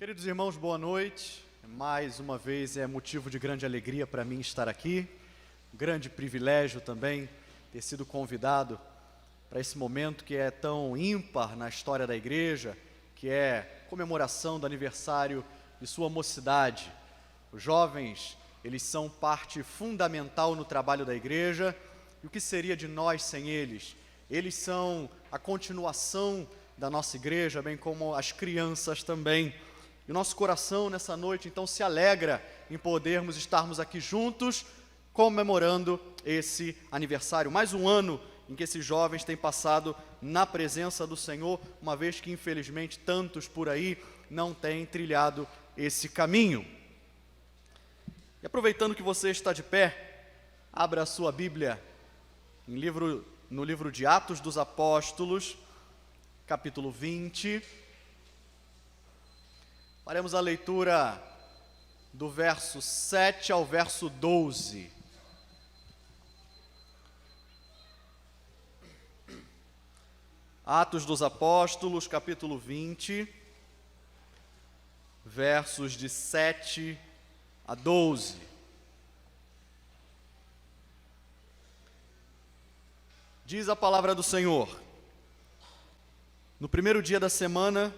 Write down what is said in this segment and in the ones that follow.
Queridos irmãos, boa noite. Mais uma vez é motivo de grande alegria para mim estar aqui. Um grande privilégio também ter sido convidado para esse momento que é tão ímpar na história da igreja, que é a comemoração do aniversário de sua mocidade. Os jovens, eles são parte fundamental no trabalho da igreja, e o que seria de nós sem eles? Eles são a continuação da nossa igreja, bem como as crianças também. E o nosso coração nessa noite, então, se alegra em podermos estarmos aqui juntos, comemorando esse aniversário. Mais um ano em que esses jovens têm passado na presença do Senhor, uma vez que, infelizmente, tantos por aí não têm trilhado esse caminho. E aproveitando que você está de pé, abra a sua Bíblia no livro de Atos dos Apóstolos, capítulo 20. Faremos a leitura do verso 7 ao verso 12. Atos dos Apóstolos, capítulo 20, versos de 7 a 12. Diz a palavra do Senhor: no primeiro dia da semana,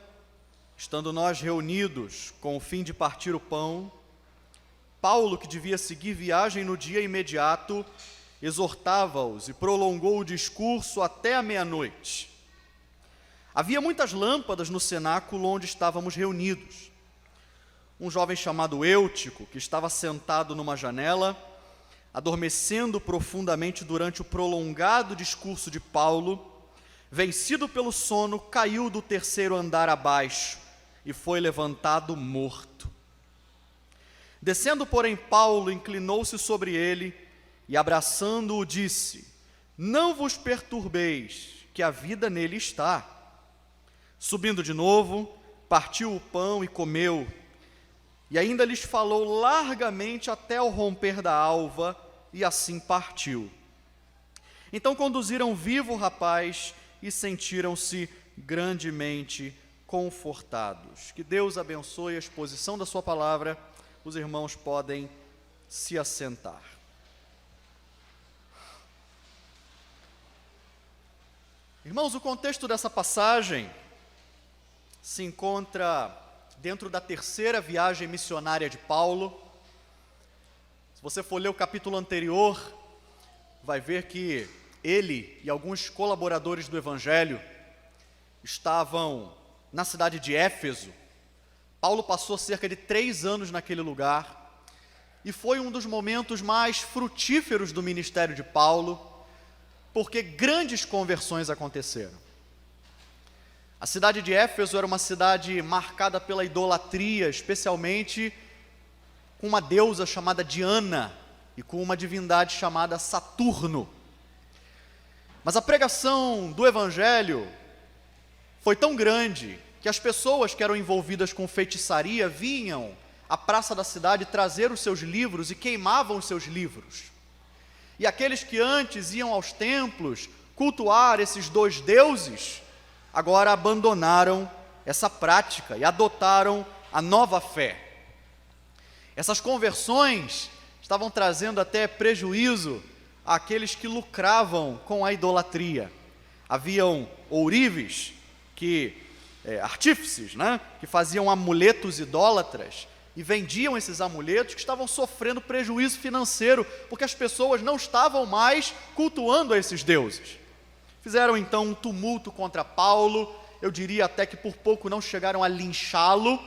estando nós reunidos com o fim de partir o pão, Paulo, que devia seguir viagem no dia imediato, exortava-os e prolongou o discurso até a meia-noite. Havia muitas lâmpadas no cenáculo onde estávamos reunidos. Um jovem chamado Eutico, que estava sentado numa janela, adormecendo profundamente durante o prolongado discurso de Paulo, vencido pelo sono, caiu do terceiro andar abaixo e foi levantado morto. Descendo, porém, Paulo inclinou-se sobre ele e, abraçando-o, disse: não vos perturbeis, que a vida nele está. Subindo de novo, partiu o pão e comeu, e ainda lhes falou largamente até o romper da alva, e assim partiu. Então conduziram vivo o rapaz e sentiram-se grandemente confortados. Que Deus abençoe a exposição da sua palavra. Os irmãos podem se assentar. Irmãos, o contexto dessa passagem se encontra dentro da terceira viagem missionária de Paulo. Se você for ler o capítulo anterior, vai ver que ele e alguns colaboradores do Evangelho estavam na cidade de Éfeso. Paulo passou cerca de 3 anos naquele lugar e foi um dos momentos mais frutíferos do ministério de Paulo, porque grandes conversões aconteceram. A cidade de Éfeso era uma cidade marcada pela idolatria, especialmente com uma deusa chamada Diana e com uma divindade chamada Saturno. Mas a pregação do Evangelho foi tão grande que as pessoas que eram envolvidas com feitiçaria vinham à praça da cidade trazer os seus livros e queimavam os seus livros. E aqueles que antes iam aos templos cultuar esses 2 deuses, agora abandonaram essa prática e adotaram a nova fé. Essas conversões estavam trazendo até prejuízo àqueles que lucravam com a idolatria. Haviam ourives, artífices, que faziam amuletos idólatras e vendiam esses amuletos, que estavam sofrendo prejuízo financeiro, porque as pessoas não estavam mais cultuando a esses deuses. Fizeram então um tumulto contra Paulo, eu diria até que por pouco não chegaram a linchá-lo,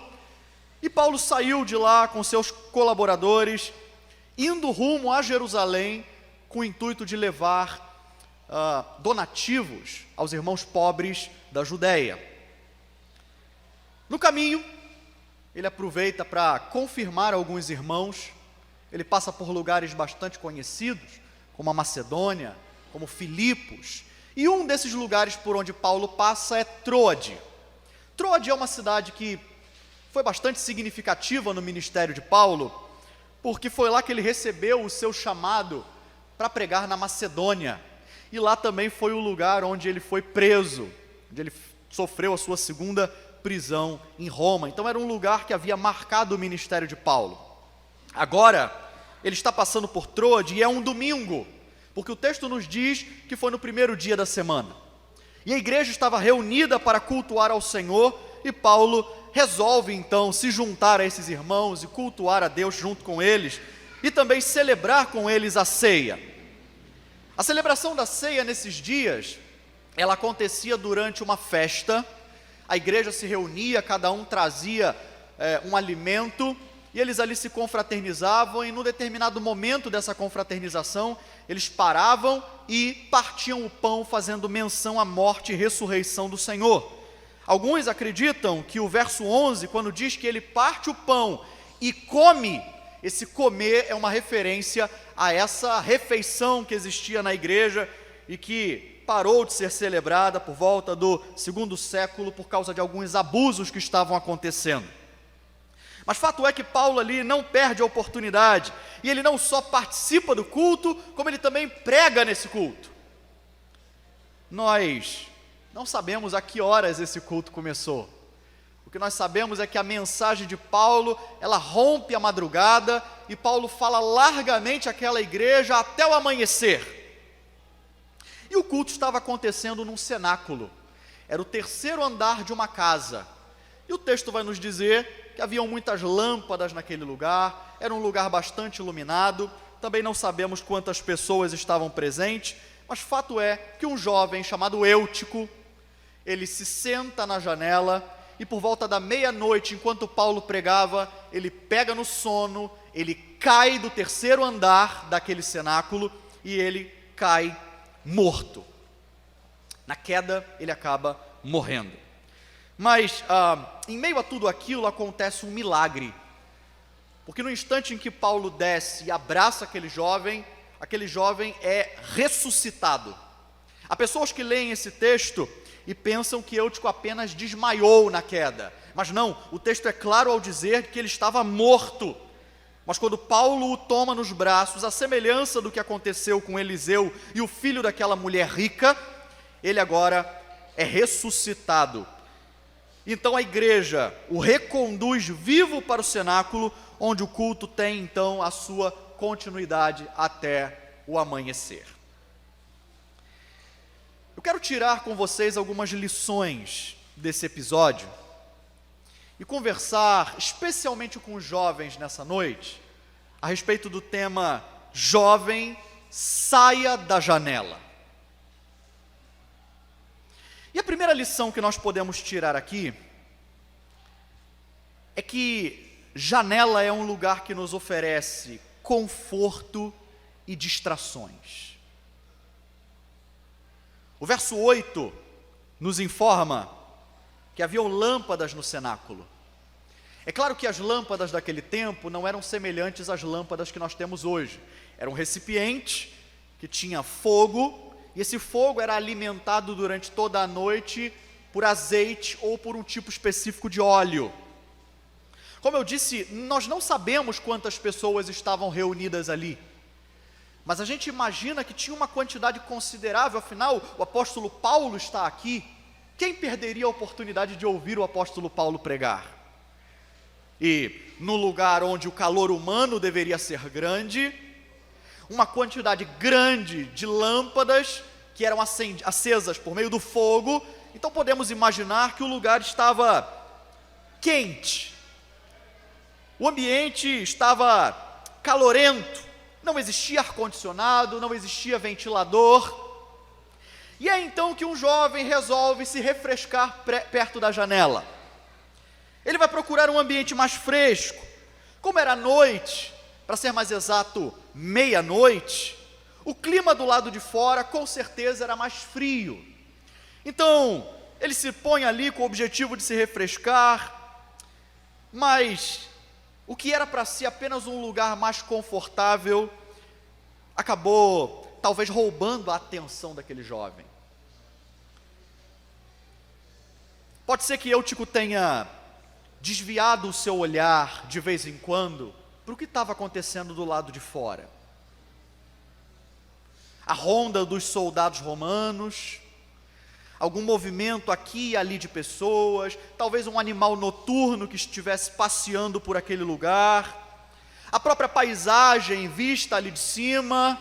e Paulo saiu de lá com seus colaboradores, indo rumo a Jerusalém, com o intuito de levar donativos aos irmãos pobres da Judéia. No caminho, ele aproveita para confirmar alguns irmãos. Ele passa por lugares bastante conhecidos, como a Macedônia, como Filipos, e um desses lugares por onde Paulo passa é Troade. Troade é uma cidade que foi bastante significativa no ministério de Paulo, porque foi lá que ele recebeu o seu chamado para pregar na Macedônia, e lá também foi o lugar onde ele foi preso, onde ele sofreu a sua segunda prisão em Roma. Então era um lugar que havia marcado o ministério de Paulo. Agora, ele está passando por Troade e é um domingo, porque o texto nos diz que foi no primeiro dia da semana. E a igreja estava reunida para cultuar ao Senhor e Paulo resolve então se juntar a esses irmãos e cultuar a Deus junto com eles e também celebrar com eles a ceia. A celebração da ceia nesses dias, ela acontecia durante uma festa, a igreja se reunia, cada um trazia um alimento, e eles ali se confraternizavam, e num determinado momento dessa confraternização, eles paravam e partiam o pão, fazendo menção à morte e ressurreição do Senhor. Alguns acreditam que o verso 11, quando diz que ele parte o pão e come, esse comer é uma referência a essa refeição que existia na igreja e que parou de ser celebrada por volta do segundo século por causa de alguns abusos que estavam acontecendo. Mas fato é que Paulo ali não perde a oportunidade, e ele não só participa do culto, como ele também prega nesse culto. Nós não sabemos a que horas esse culto começou. O que nós sabemos é que a mensagem de Paulo, ela rompe a madrugada, e Paulo fala largamente àquela igreja até o amanhecer. E o culto estava acontecendo num cenáculo, era o terceiro andar de uma casa, e o texto vai nos dizer que haviam muitas lâmpadas naquele lugar, era um lugar bastante iluminado, também não sabemos quantas pessoas estavam presentes, mas fato é que um jovem chamado Eutico, ele se senta na janela, e por volta da meia-noite, enquanto Paulo pregava, ele pega no sono, ele cai do terceiro andar daquele cenáculo, e ele cai morto. Na queda, ele acaba morrendo. Mas, em meio a tudo aquilo, acontece um milagre, porque no instante em que Paulo desce e abraça aquele jovem é ressuscitado. Há pessoas que leem esse texto e pensam que Eutico apenas desmaiou na queda, mas não, o texto é claro ao dizer que ele estava morto. Mas quando Paulo o toma nos braços, à semelhança do que aconteceu com Eliseu e o filho daquela mulher rica, ele agora é ressuscitado. Então a igreja o reconduz vivo para o cenáculo, onde o culto tem então a sua continuidade até o amanhecer. Eu quero tirar com vocês algumas lições desse episódio e conversar especialmente com os jovens nessa noite a respeito do tema Jovem, saia da janela. E a primeira lição que nós podemos tirar aqui é que janela é um lugar que nos oferece conforto e distrações. O verso 8 nos informa que haviam lâmpadas no cenáculo. É claro que as lâmpadas daquele tempo não eram semelhantes às lâmpadas que nós temos hoje. Era um recipiente que tinha fogo, e esse fogo era alimentado durante toda a noite por azeite ou por um tipo específico de óleo. Como eu disse, nós não sabemos quantas pessoas estavam reunidas ali, mas a gente imagina que tinha uma quantidade considerável, afinal, o apóstolo Paulo está aqui. Quem perderia a oportunidade de ouvir o apóstolo Paulo pregar? E no lugar onde o calor humano deveria ser grande, uma quantidade grande de lâmpadas que eram acesas por meio do fogo, então podemos imaginar que o lugar estava quente, o ambiente estava calorento, não existia ar-condicionado, não existia ventilador, e é então que um jovem resolve se refrescar perto da janela. Ele vai procurar um ambiente mais fresco. Como era noite, para ser mais exato, meia-noite, o clima do lado de fora com certeza era mais frio. Então, ele se põe ali com o objetivo de se refrescar, mas o que era para si apenas um lugar mais confortável, acabou talvez roubando a atenção daquele jovem. Pode ser que Eutico tenha desviado o seu olhar de vez em quando para o que estava acontecendo do lado de fora. A ronda dos soldados romanos, algum movimento aqui e ali de pessoas, talvez um animal noturno que estivesse passeando por aquele lugar, a própria paisagem vista ali de cima,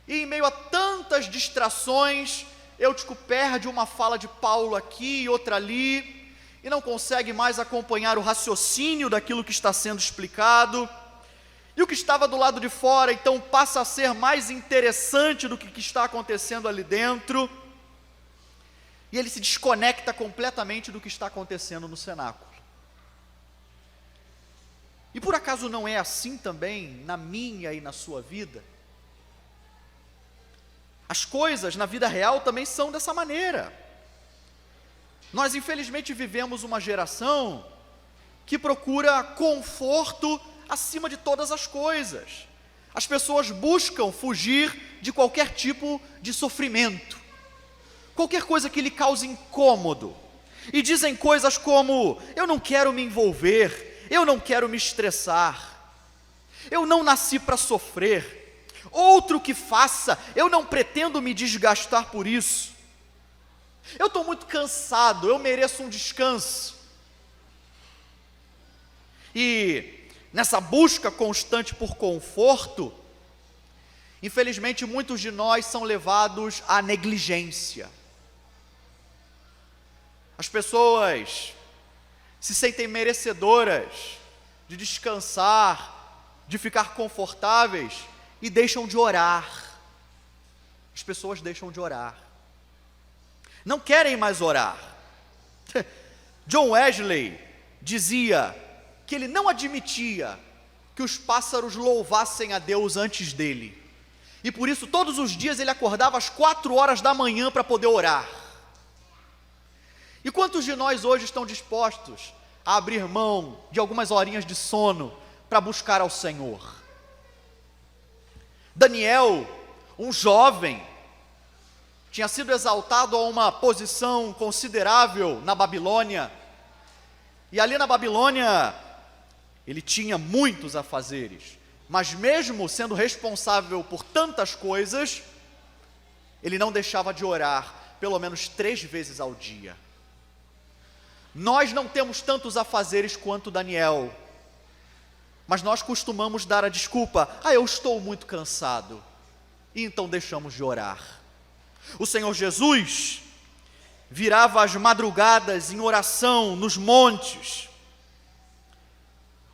e em meio a tantas distrações, Eutico perde uma fala de Paulo aqui e outra ali, e não consegue mais acompanhar o raciocínio daquilo que está sendo explicado, e o que estava do lado de fora, então, passa a ser mais interessante do que está acontecendo ali dentro, e ele se desconecta completamente do que está acontecendo no cenáculo. E por acaso não é assim também na minha e na sua vida? As coisas na vida real também são dessa maneira. Nós infelizmente vivemos uma geração que procura conforto acima de todas as coisas. As pessoas buscam fugir de qualquer tipo de sofrimento, qualquer coisa que lhe cause incômodo, e dizem coisas como: eu não quero me envolver, eu não quero me estressar, eu não nasci para sofrer, outro que faça, eu não pretendo me desgastar por isso, eu estou muito cansado, eu mereço um descanso. E nessa busca constante por conforto, infelizmente muitos de nós são levados à negligência. As pessoas se sentem merecedoras de descansar, de ficar confortáveis, e deixam de orar. As pessoas deixam de orar, não querem mais orar. John Wesley dizia que ele não admitia que os pássaros louvassem a Deus antes dele, e por isso todos os dias ele acordava às 4 horas da manhã para poder orar. E quantos de nós hoje estão dispostos a abrir mão de algumas horinhas de sono para buscar ao Senhor? Daniel, um jovem, tinha sido exaltado a uma posição considerável na Babilônia, e ali na Babilônia ele tinha muitos afazeres, mas mesmo sendo responsável por tantas coisas, ele não deixava de orar pelo menos 3 vezes ao dia. Nós não temos tantos afazeres quanto Daniel, mas nós costumamos dar a desculpa: eu estou muito cansado, e então deixamos de orar. O Senhor Jesus virava as madrugadas em oração nos montes.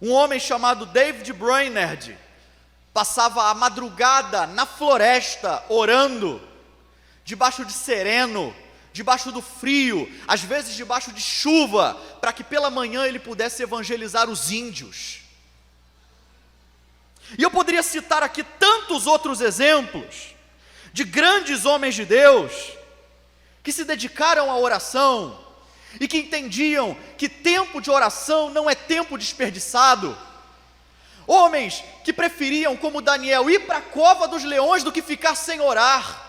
Um homem chamado David Brainerd passava a madrugada na floresta orando, debaixo de sereno, debaixo do frio, às vezes debaixo de chuva, para que pela manhã ele pudesse evangelizar os índios. E eu poderia citar aqui tantos outros exemplos de grandes homens de Deus que se dedicaram à oração e que entendiam que tempo de oração não é tempo desperdiçado. Homens que preferiam, como Daniel, ir para a cova dos leões do que ficar sem orar.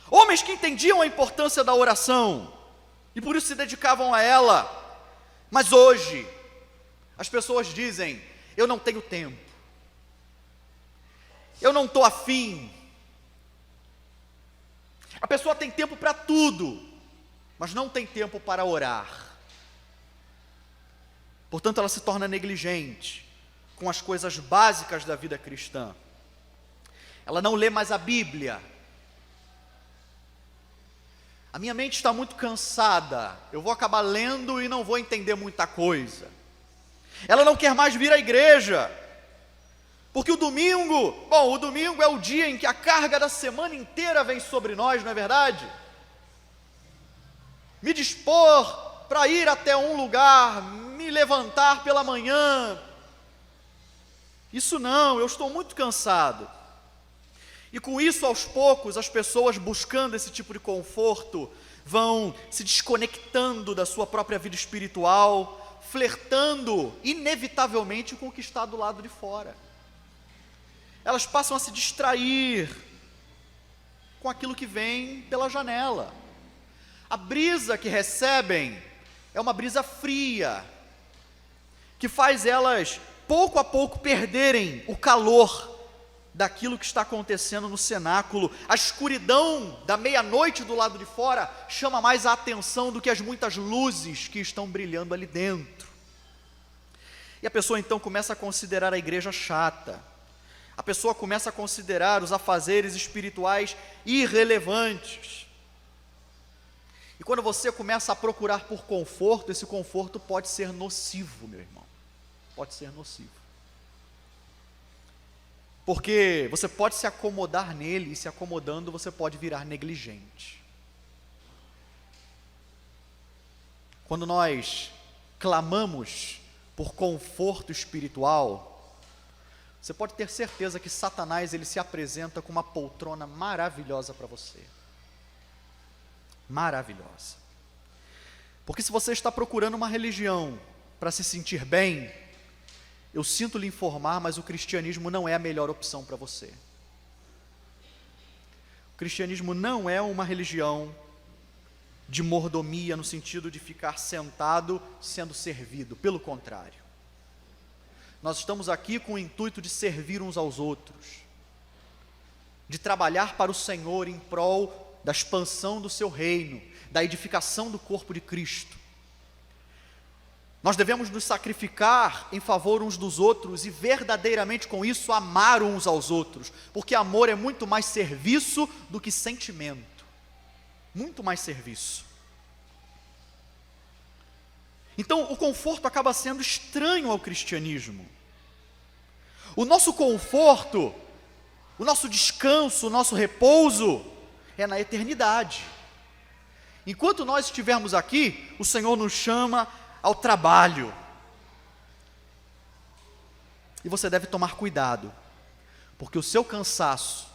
Homens que entendiam a importância da oração e por isso se dedicavam a ela. Mas hoje as pessoas dizem: eu não tenho tempo, eu não estou afim. A pessoa tem tempo para tudo, mas não tem tempo para orar. Portanto, ela se torna negligente com as coisas básicas da vida cristã. Ela não lê mais a Bíblia. A minha mente está muito cansada, eu vou acabar lendo e não vou entender muita coisa. Ela não quer mais vir à igreja, porque o domingo é o dia em que a carga da semana inteira vem sobre nós, não é verdade? Me dispor para ir até um lugar, me levantar pela manhã, isso não, eu estou muito cansado. E com isso, aos poucos, as pessoas buscando esse tipo de conforto vão se desconectando da sua própria vida espiritual, flertando inevitavelmente com o que está do lado de fora. Elas passam a se distrair com aquilo que vem pela janela. A brisa que recebem é uma brisa fria, que faz elas pouco a pouco perderem o calor daquilo que está acontecendo no cenáculo. A escuridão da meia-noite do lado de fora chama mais a atenção do que as muitas luzes que estão brilhando ali dentro. E a pessoa então começa a considerar a igreja chata. A pessoa começa a considerar os afazeres espirituais irrelevantes. E quando você começa a procurar por conforto, esse conforto pode ser nocivo, meu irmão. Pode ser nocivo. Porque você pode se acomodar nele, e se acomodando você pode virar negligente. Quando nós clamamos por conforto espiritual, você pode ter certeza que Satanás ele se apresenta com uma poltrona maravilhosa para você. Maravilhosa. Porque se você está procurando uma religião para se sentir bem, eu sinto lhe informar, mas o cristianismo não é a melhor opção para você. O cristianismo não é uma religião de mordomia, no sentido de ficar sentado sendo servido. Pelo contrário. Nós estamos aqui com o intuito de servir uns aos outros, de trabalhar para o Senhor em prol da expansão do seu reino, da edificação do corpo de Cristo. Nós devemos nos sacrificar em favor uns dos outros e verdadeiramente com isso amar uns aos outros, porque amor é muito mais serviço do que sentimento, muito mais serviço. Então o conforto acaba sendo estranho ao cristianismo. O nosso conforto, o nosso descanso, o nosso repouso é na eternidade. Enquanto nós estivermos aqui, o Senhor nos chama ao trabalho. E você deve tomar cuidado, porque o seu cansaço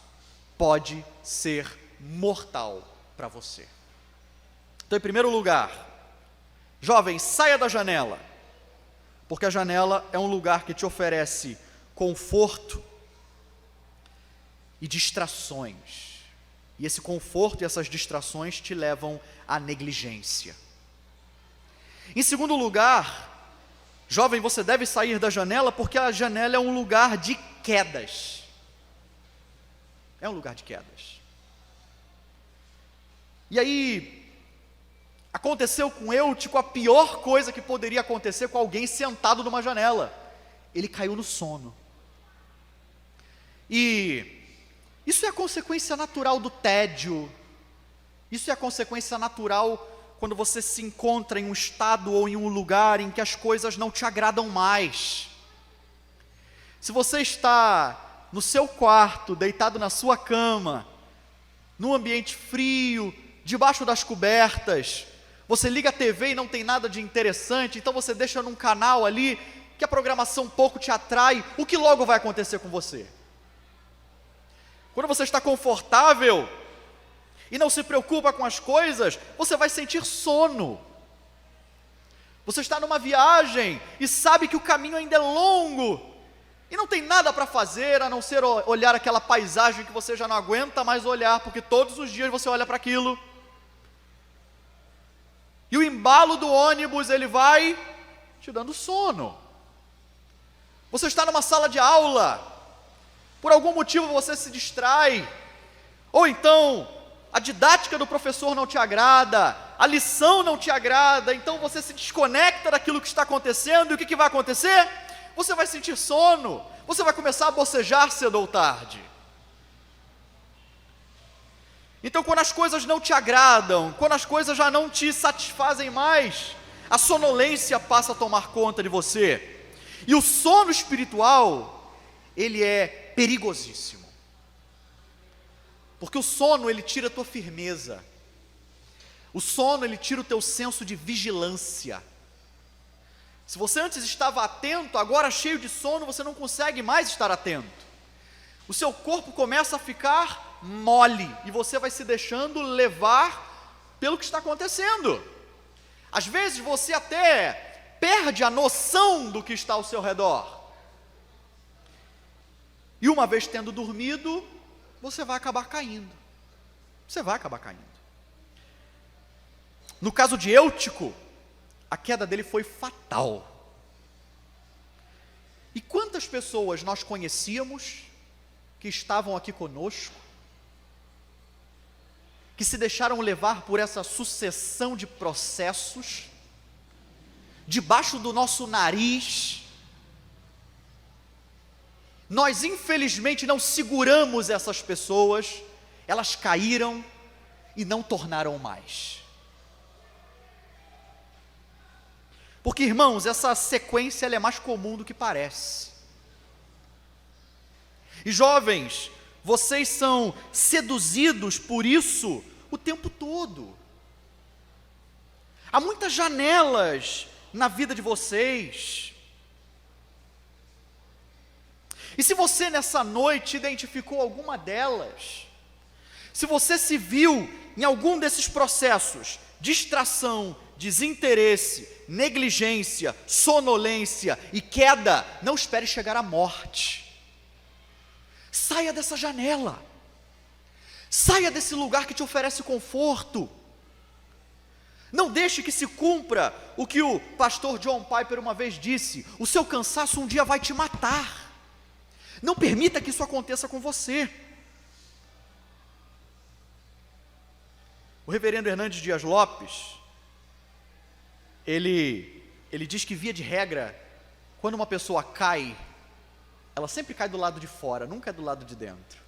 pode ser mortal para você. Então, em primeiro lugar, jovem, saia da janela, porque a janela é um lugar que te oferece conforto e distrações. E esse conforto e essas distrações te levam à negligência. Em segundo lugar, jovem, você deve sair da janela, porque a janela é um lugar de quedas. É um lugar de quedas. E aí, aconteceu com Eutico a pior coisa que poderia acontecer com alguém sentado numa janela. Ele caiu no sono. E isso é a consequência natural do tédio. Isso é a consequência natural quando você se encontra em um estado ou em um lugar em que as coisas não te agradam mais. Se você está no seu quarto, deitado na sua cama, num ambiente frio, debaixo das cobertas, você liga a TV e não tem nada de interessante, então você deixa num canal ali que a programação pouco te atrai, o que logo vai acontecer com você? Quando você está confortável e não se preocupa com as coisas, você vai sentir sono. Você está numa viagem e sabe que o caminho ainda é longo e não tem nada para fazer a não ser olhar aquela paisagem que você já não aguenta mais olhar, porque todos os dias você olha para aquilo. E o embalo do ônibus, ele vai te dando sono. Você está numa sala de aula, por algum motivo você se distrai, ou então a didática do professor não te agrada, a lição não te agrada, então você se desconecta daquilo que está acontecendo, e o que vai acontecer? Você vai sentir sono, você vai começar a bocejar cedo ou tarde. Então, quando as coisas não te agradam, quando as coisas já não te satisfazem mais, a sonolência passa a tomar conta de você. E o sono espiritual, ele é perigosíssimo. Porque o sono, ele tira a tua firmeza. O sono, ele tira o teu senso de vigilância. Se você antes estava atento, agora cheio de sono, você não consegue mais estar atento. O seu corpo começa a ficar mole e você vai se deixando levar pelo que está acontecendo. Às vezes você até perde a noção do que está ao seu redor. E uma vez tendo dormido, você vai acabar caindo. Você vai acabar caindo. No caso de Eutico, a queda dele foi fatal. E quantas pessoas nós conhecíamos que estavam aqui conosco, que se deixaram levar por essa sucessão de processos, debaixo do nosso nariz. Nós infelizmente não seguramos essas pessoas, elas caíram e não tornaram mais. Porque, irmãos, essa sequência ela é mais comum do que parece. E jovens, vocês são seduzidos por isso o tempo todo. Há muitas janelas na vida de vocês. E se você nessa noite identificou alguma delas, se você se viu em algum desses processos, distração, desinteresse, negligência, sonolência e queda, não espere chegar à morte. Saia dessa janela, saia desse lugar que te oferece conforto. Não deixe que se cumpra o que o pastor John Piper uma vez disse: o seu cansaço um dia vai te matar. Não permita que isso aconteça com você. O reverendo Hernandes Dias Lopes, ele diz que, via de regra, quando uma pessoa cai, ela sempre cai do lado de fora, nunca é do lado de dentro.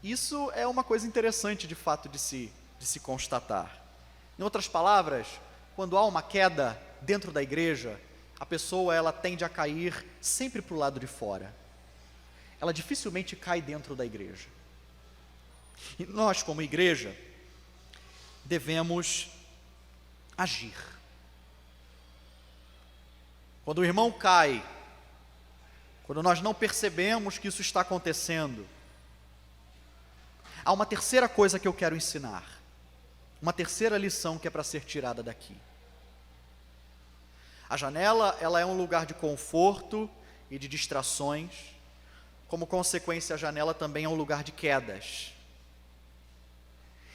Isso é uma coisa interessante, de fato, de se constatar. Em outras palavras, quando há uma queda dentro da igreja, a pessoa ela tende a cair sempre para o lado de fora. Ela dificilmente cai dentro da igreja. E nós, como igreja, devemos agir. Quando o irmão cai, quando nós não percebemos que isso está acontecendo, há uma terceira coisa que eu quero ensinar, uma terceira lição que é para ser tirada daqui. A janela, ela é um lugar de conforto e de distrações. Como consequência, a janela também é um lugar de quedas.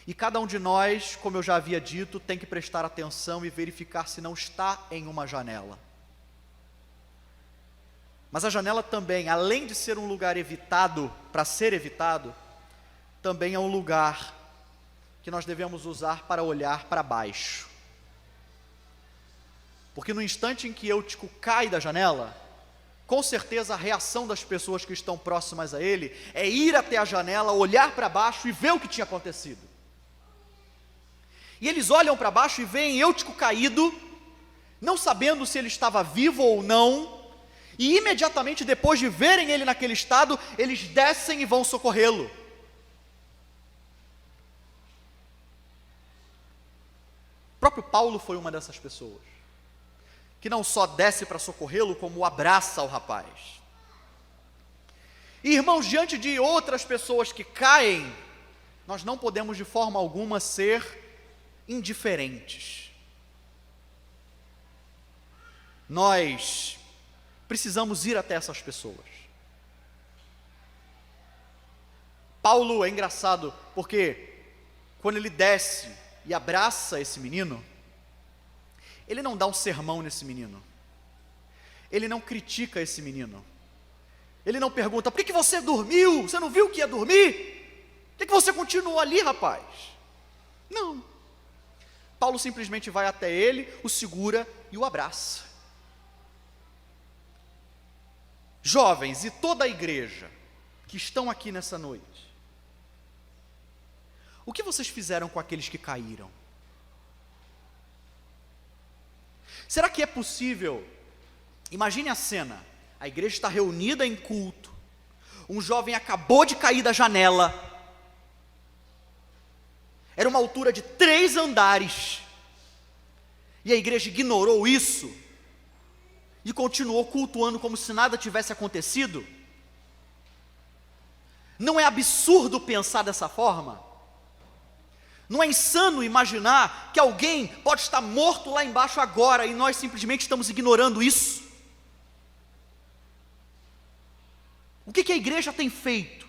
E cada um de nós, como eu já havia dito, tem que prestar atenção e verificar se não está em uma janela. Mas a janela também, além de ser um lugar evitado, para ser evitado, também é um lugar que nós devemos usar para olhar para baixo. Porque no instante em que Eutico cai da janela, com certeza a reação das pessoas que estão próximas a ele é ir até a janela, olhar para baixo e ver o que tinha acontecido. E eles olham para baixo e veem Eutico caído, não sabendo se ele estava vivo ou não, e imediatamente depois de verem ele naquele estado, eles descem e vão socorrê-lo. O próprio Paulo foi uma dessas pessoas, que não só desce para socorrê-lo, como abraça o rapaz. E, irmãos, diante de outras pessoas que caem, nós não podemos de forma alguma ser indiferentes. Nós precisamos ir até essas pessoas. Paulo é engraçado, porque quando ele desce e abraça esse menino, ele não dá um sermão nesse menino, ele não critica esse menino, ele não pergunta: por que você dormiu? Você não viu que ia dormir? Por que você continuou ali, rapaz? Não. Paulo simplesmente vai até ele, o segura e o abraça. Jovens e toda a igreja que estão aqui nessa noite, o que vocês fizeram com aqueles que caíram? Será que é possível? Imagine a cena, a igreja está reunida em culto, um jovem acabou de cair da janela, era uma altura de 3 andares, e a igreja ignorou isso, e continuou cultuando como se nada tivesse acontecido? Não é absurdo pensar dessa forma? Não é insano imaginar que alguém pode estar morto lá embaixo agora e nós simplesmente estamos ignorando isso? O que a igreja tem feito?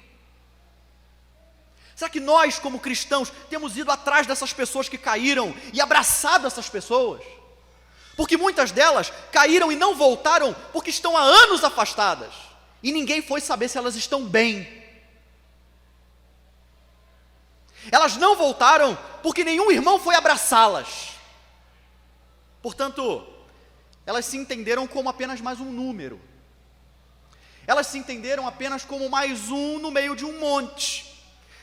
Será que nós, como cristãos, temos ido atrás dessas pessoas que caíram e abraçado essas pessoas? Porque muitas delas caíram e não voltaram porque estão há anos afastadas. e ninguém foi saber se elas estão bem. Elas não voltaram porque nenhum irmão foi abraçá-las. Portanto, elas se entenderam como apenas mais um número. Elas se entenderam apenas como mais um no meio de um monte.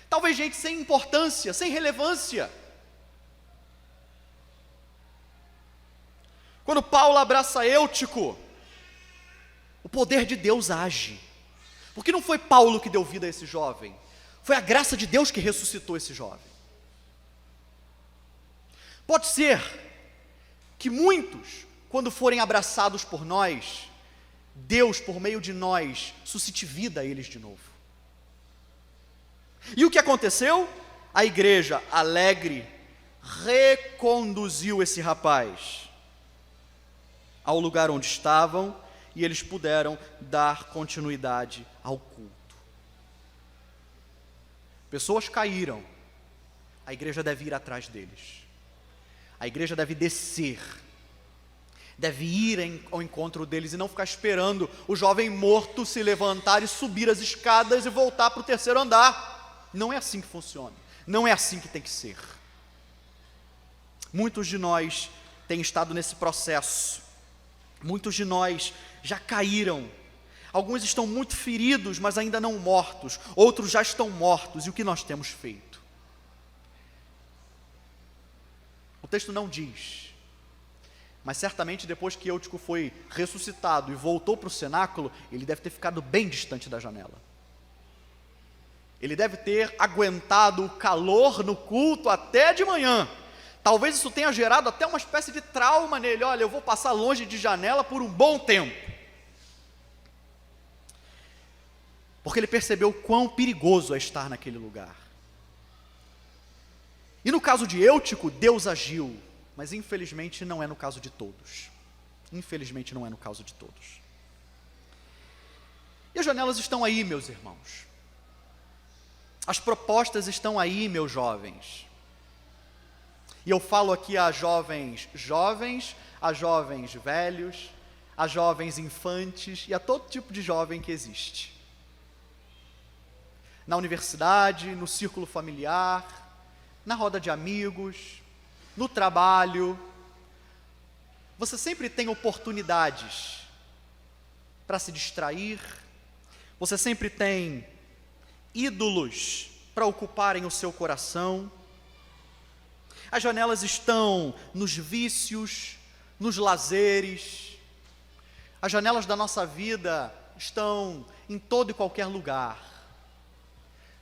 Talvez gente sem importância, sem relevância. Quando Paulo abraça Eutico, o poder de Deus age. Porque não foi Paulo que deu vida a esse jovem, foi a graça de Deus que ressuscitou esse jovem. Pode ser que muitos, quando forem abraçados por nós, Deus, por meio de nós, suscite vida a eles de novo. E o que aconteceu? A igreja, alegre, reconduziu esse rapaz ao lugar onde estavam, e eles puderam dar continuidade ao culto. Pessoas caíram, a igreja deve ir atrás deles. A igreja deve descer, deve ir ao encontro deles e não ficar esperando o jovem morto se levantar e subir as escadas e voltar para o terceiro andar. Não é assim que funciona, não é assim que tem que ser. Muitos de nós têm estado nesse processo, muitos de nós já caíram, alguns estão muito feridos, mas ainda não mortos, outros já estão mortos, e o que nós temos feito? O texto não diz, mas certamente depois que Eutico foi ressuscitado e voltou para o cenáculo, ele deve ter ficado bem distante da janela. Ele deve ter aguentado o calor no culto até de manhã. Talvez isso tenha gerado até uma espécie de trauma nele. Olha, eu vou passar longe de janela por um bom tempo. Porque ele percebeu quão perigoso é estar naquele lugar. E no caso de Eutico, Deus agiu, mas infelizmente não é no caso de todos. Infelizmente não é no caso de todos. E as janelas estão aí, meus irmãos. As propostas estão aí, meus jovens. E eu falo aqui a jovens jovens, a jovens velhos, a jovens infantes e a todo tipo de jovem que existe. Na universidade, no círculo familiar, na roda de amigos, no trabalho. Você sempre tem oportunidades para se distrair, você sempre tem ídolos para ocuparem o seu coração. As janelas estão nos vícios, nos lazeres. As janelas da nossa vida estão em todo e qualquer lugar.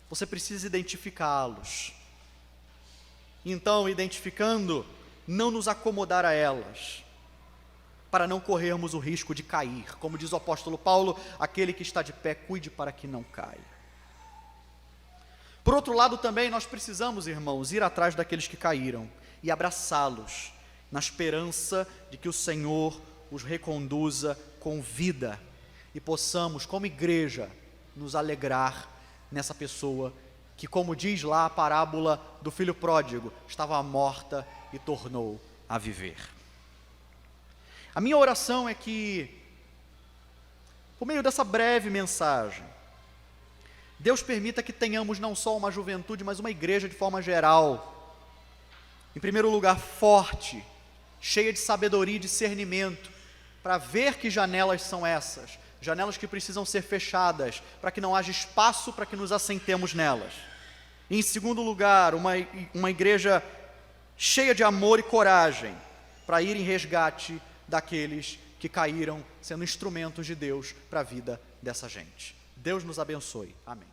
Você precisa identificá-los. Então, identificando, não nos acomodar a elas, para não corrermos o risco de cair. Como diz o apóstolo Paulo, aquele que está de pé, cuide para que não caia. Por outro lado também, nós precisamos, irmãos, ir atrás daqueles que caíram e abraçá-los, na esperança de que o Senhor os reconduza com vida e possamos, como igreja, nos alegrar nessa pessoa que, como diz lá a parábola do filho pródigo, estava morta e tornou a viver. A minha oração é que, por meio dessa breve mensagem, Deus permita que tenhamos não só uma juventude, mas uma igreja de forma geral. Em primeiro lugar, forte, cheia de sabedoria e discernimento, para ver que janelas são essas, janelas que precisam ser fechadas, para que não haja espaço para que nos assentemos nelas. E em segundo lugar, uma igreja cheia de amor e coragem, para ir em resgate daqueles que caíram, sendo instrumentos de Deus para a vida dessa gente. Deus nos abençoe. Amém.